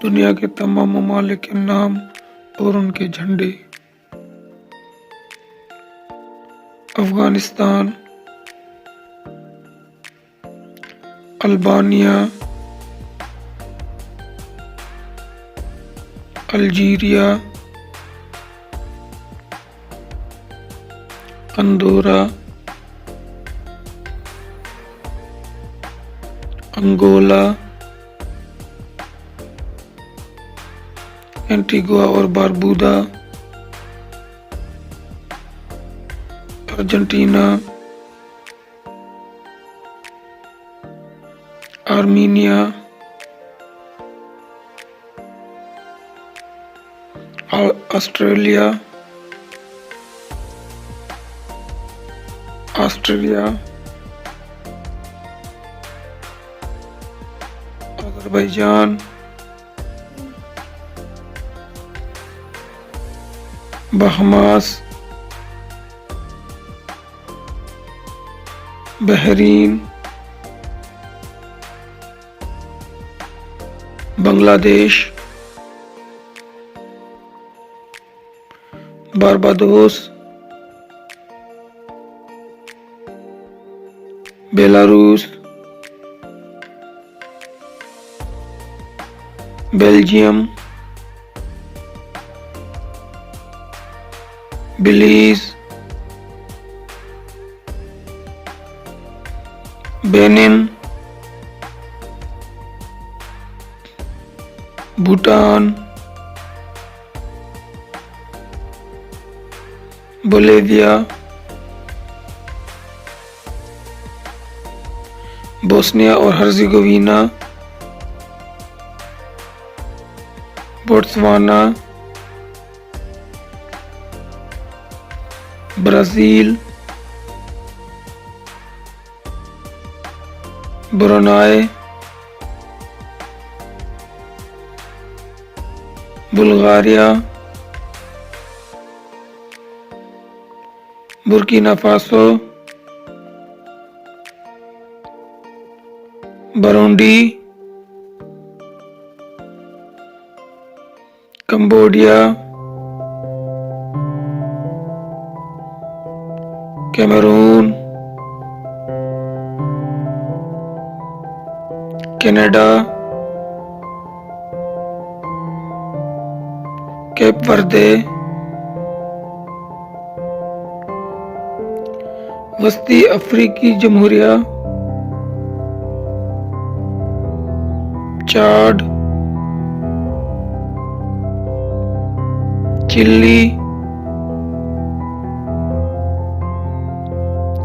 دنیا کے تمام ممالک کے نام اور ان کے جھنڈے: Afghanistan, Albania, Algeria, Andorra, Angola, Antigua اور Barbuda, Argentina, Armenia, Australia, Azerbaijan, Bahamas, Bahrain, Bangladesh, Barbados, Belarus, Belgium, Belize, Benin, Bhutan, Bolivia, Bosnia اور Herzegovina, Botswana, Brazil, Brunei, Bulgaria, Burkina Faso, Burundi, Cambodia, Cameroon, Canada, Cape Verde, وسطی افریقی جمہوریہ، Chad, Chile,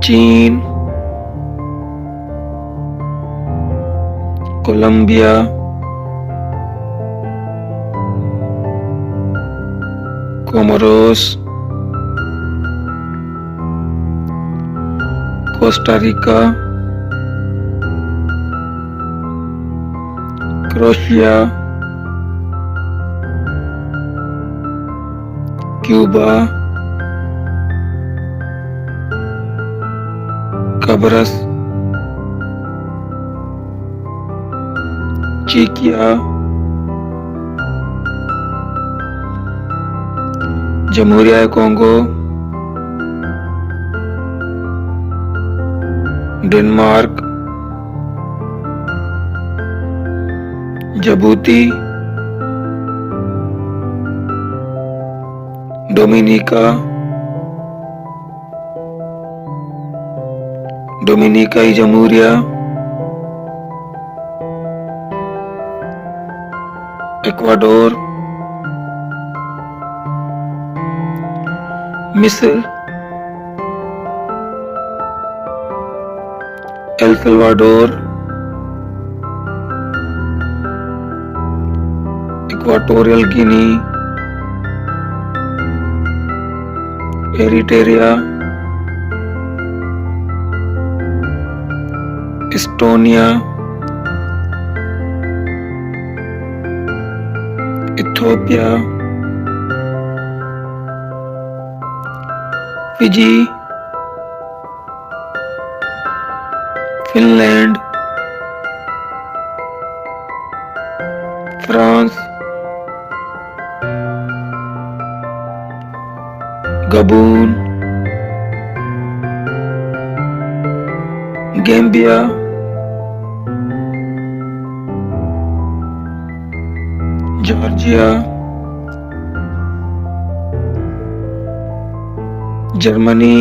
چین، Colombia, Comoros, Costa Rica, Croatia, Cuba, قبرص، چیکیا، جمہوریہ Congo, Denmark, Djibouti, ڈومینیکائی جمہوریہ، Ecuador, مصر، El Salvador, Equatorial Guinea, Eritrea, Estonia, Ethiopia, Fiji, Finland, France, Gabon, Gambia, Georgia, Germany,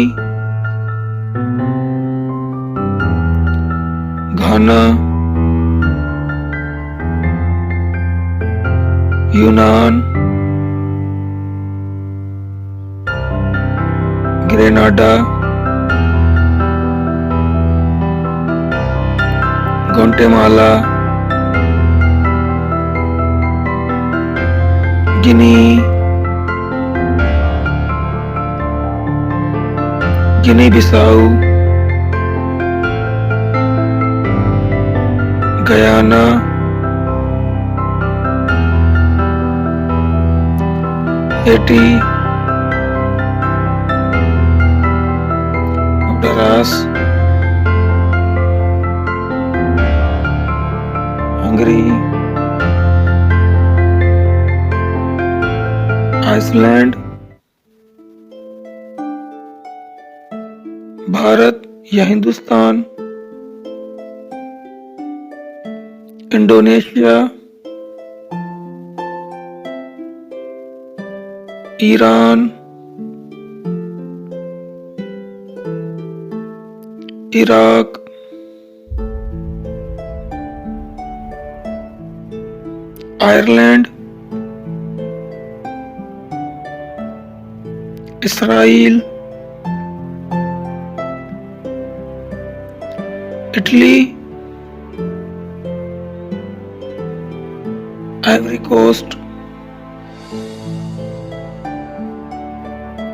Ghana, یونان، Grenada, Guatemala, Guinea, Guinea Bissau, Guyana, Haiti, Honduras, Hungary, Iceland, Bharat یا Hindustan, Indonesia, Iran, Iraq, Ireland, Israel, Italy, Ivory Coast,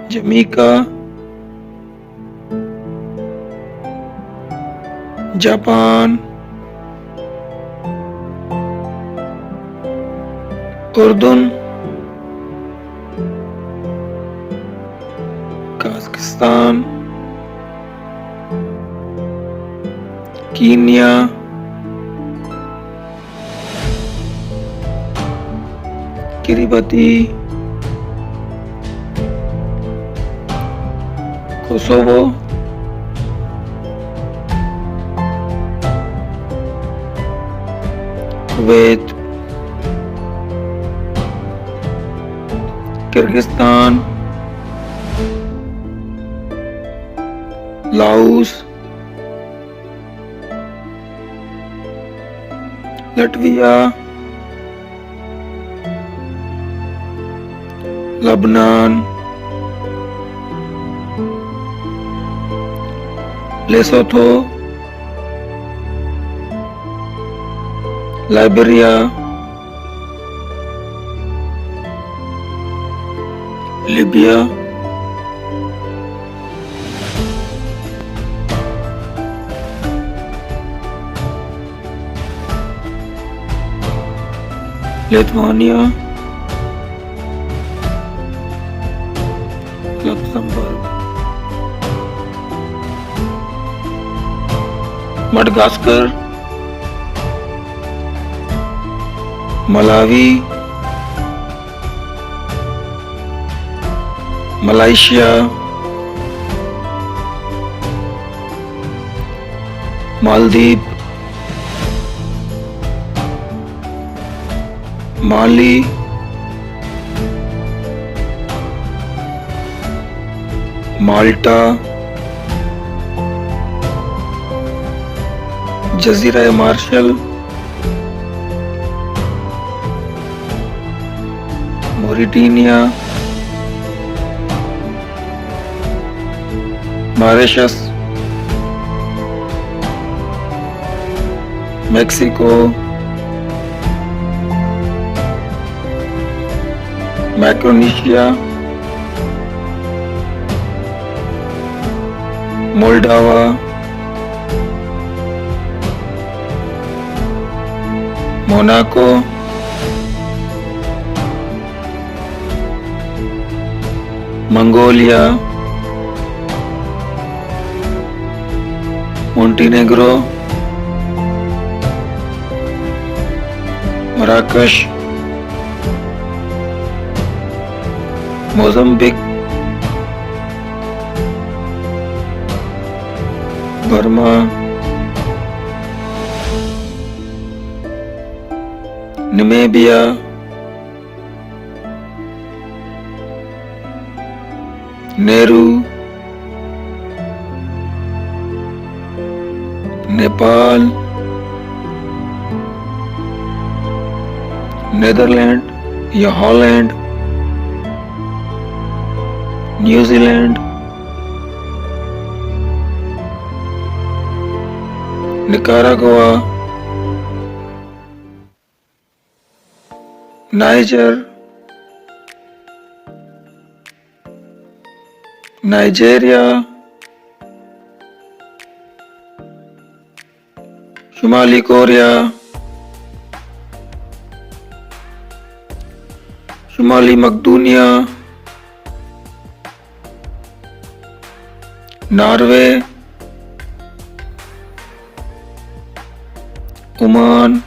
Jamaica, Japan, اردن، Kazakhstan, Kenya, Kiribati, Kosovo, Kuwait, Kyrgyzstan, Laos, Latvia, Lebanon, Lesotho, Liberia, Libya, Lithuania, Luxembourg, Madagascar, Malawi, Malaysia, Maldives, Mali, Malta, جزیرہ Marshall, Mauritania, Mauritius, Mexico, Micronesia, Moldova, Monaco, Mongolia, Montenegro, مراکش، Mozambique, Burma, Namibia, Nauru, Nepal, Netherlands یا Holland, New Zealand, Nicaragua, Niger, Nigeria, شمالی Korea, شمالی مقدونیہ، Norway, Oman,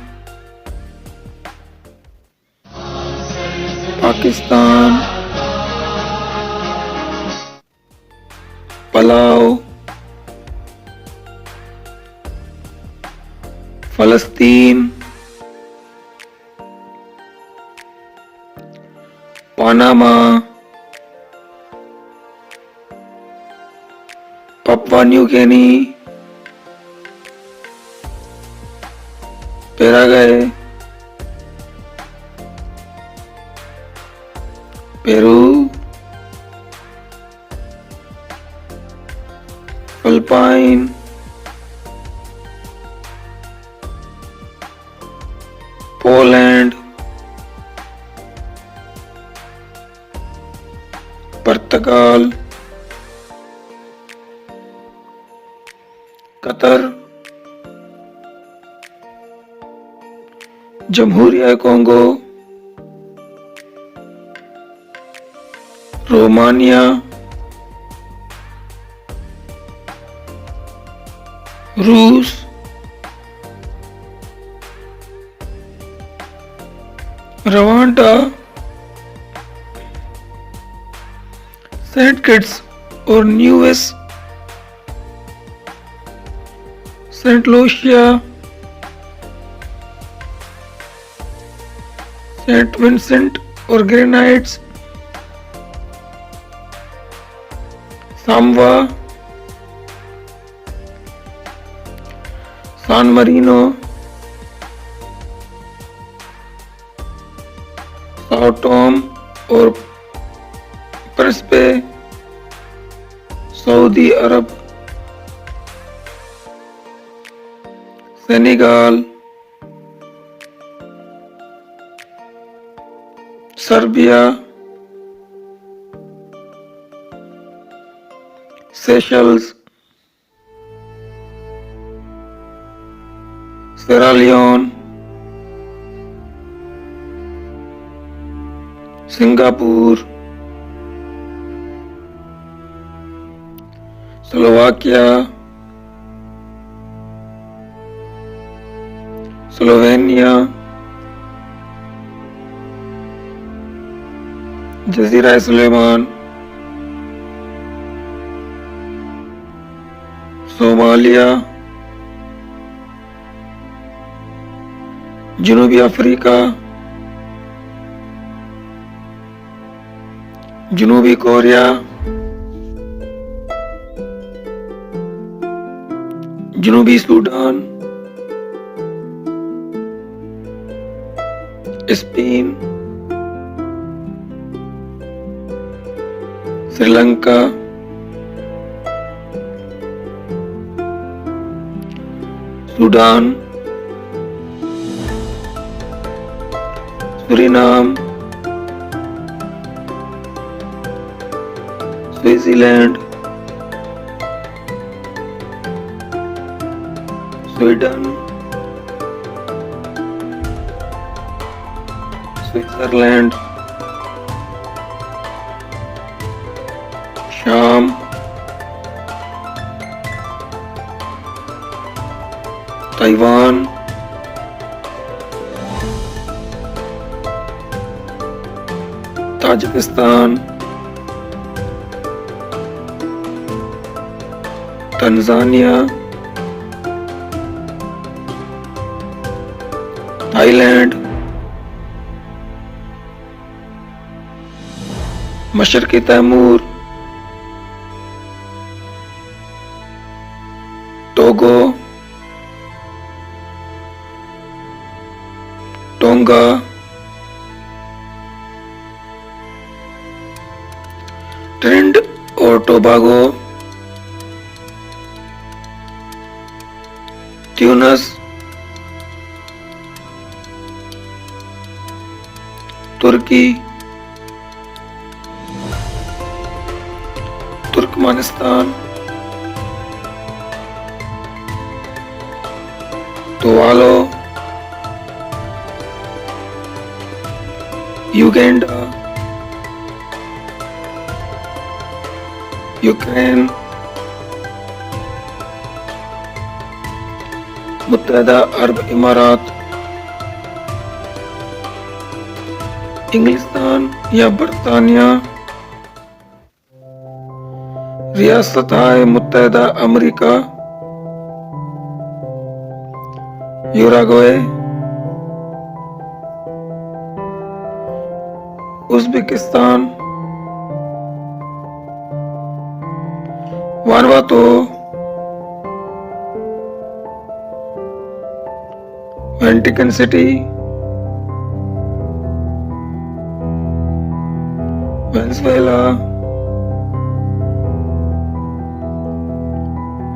Pakistan, Palau, فلسطین، Panama, Papua New Guinea, Paraguay, Peru, Philippines, Poland, Portugal, Qatar, جمہوریہ Congo, Romania, روس، Rwanda, Saint Kitts اور Nevis, Saint Lucia, Saint Vincent اور Grenadines, Samoa, San Marino, Sao Tome اور Principe, Saudi عرب، Senegal, Serbia, Seychelles, Sierra Leone, Singapore, Slovakia, Slovenia, جزیرہ سلیمان، Somalia, جنوبی Africa, جنوبی کوریا، جنوبی Sudan, Spain, Sri Lanka, Sudan, Suriname, Switzerland, Sweden, Switzerland, شام، Taiwan, Tajikistan, Tanzania, Thailand, مشرقی Timor, Togo, Tonga, Trinidad اور Tobago, Tunis, Turkey, Turkmenistan, Tuvalu, Uganda, Ukraine, متحدہ عرب امارات، انگلستان یا برطانیہ، ریاستہائے متحدہ America, Uruguay, Uzbekistan, Vanuatu, Vatican City, Venezuela,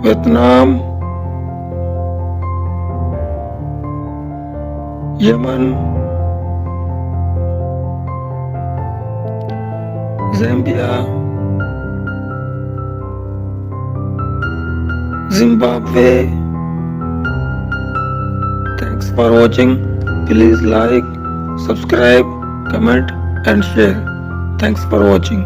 Vietnam, Yemen, Zambia, Zimbabwe. Thanks for watching. Please like, subscribe, comment and share. Thanks for watching.